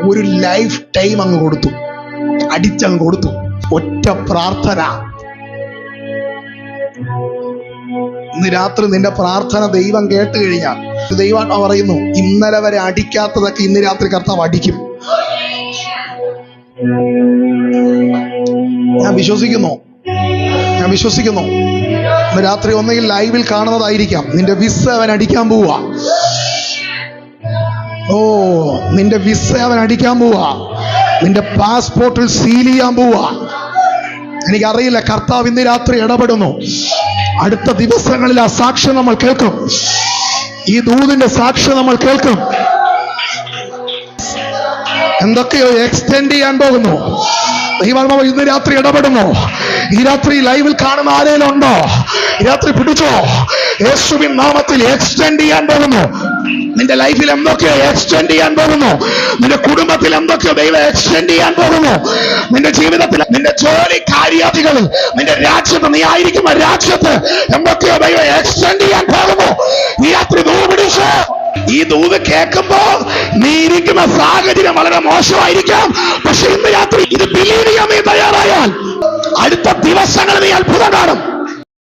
ഒരു life time അങ്ങ് കൊടുത്തു, അടിച്ചങ്ങ് കൊടുത്തു. ഒറ്റ പ്രാർത്ഥന. ഇന്ന് രാത്രി നിന്റെ പ്രാർത്ഥന ദൈവം കേട്ട് കഴിഞ്ഞാൽ ദൈവം പറയുന്നു, ഇന്നലെ വരെ അടിക്കാത്തതൊക്കെ ഇന്ന് രാത്രി കർത്താവ് അടിക്കും. ഞാൻ വിശ്വസിക്കുന്നു. ഇന്ന് രാത്രി ഒന്നെങ്കിൽ ലൈവിൽ കാണുന്നതായിരിക്കാം, നിന്റെ വിസ അവൻ അടിക്കാൻ പോവാ. നിന്റെ വിസ അവൻ അടിക്കാൻ പോവാ. നിന്റെ പാസ്പോർട്ടിൽ സീൽ ചെയ്യാൻ പോവാ. എനിക്കറിയില്ല, കർത്താവ് ഇന്ന് രാത്രി ഇടപെടുന്നു. അടുത്ത ദിവസങ്ങളിൽ ആ സാക്ഷ്യം നമ്മൾ കേൾക്കും. ഈ ദൂതിന്റെ സാക്ഷ്യം നമ്മൾ കേൾക്കും. എന്തൊക്കെയോ എക്സ്റ്റെൻഡ് ചെയ്യാൻ പോകുന്നു. ദൈവാത്മാവ് ഇന്ന് രാത്രി ഇടപെടുന്നു. ഈ രാത്രി ലൈവിൽ കാണുന്ന ആരെങ്കിലും ഉണ്ടോ? ഈ രാത്രി പിടിച്ചോ. യേശുവിൻ നാമത്തിൽ എക്സ്റ്റെൻഡ് ചെയ്യാൻ പോകുന്നു. നിന്റെ ലൈഫിൽ എന്തൊക്കെയോ എക്സ്റ്റെൻഡ് ചെയ്യാൻ പോകുന്നു. നിന്റെ കുടുംബത്തിൽ എന്തൊക്കെയോ ദൈവം എക്സ്റ്റെൻഡ് ചെയ്യാൻ പോകുന്നു. നിന്റെ ജീവിതത്തിൽ, നിന്റെ ജോലി കാര്യാദികളിൽ, നിന്റെ രാജ്യത്ത്, നീ ആയിരിക്കുന്ന രാജ്യത്ത് എന്തൊക്കെയോ ദൈവം എക്സ്റ്റെൻഡ് ചെയ്യാൻ പോകുന്നു. ഈ രാത്രി ദൂത് പിടിച്ചോ. ഈ ദൂത് കേൾക്കുമ്പോ നീ ഇരിക്കുന്ന സാഹചര്യം വളരെ മോശമായിരിക്കാം. പക്ഷെ ഇന്ന് രാത്രി ഇത് ബിലീവ് ചെയ്യാൻ നീ തയ്യാറായാൽ അടുത്ത ദിവസങ്ങളിൽ നീ അത്ഭുതം കാണും.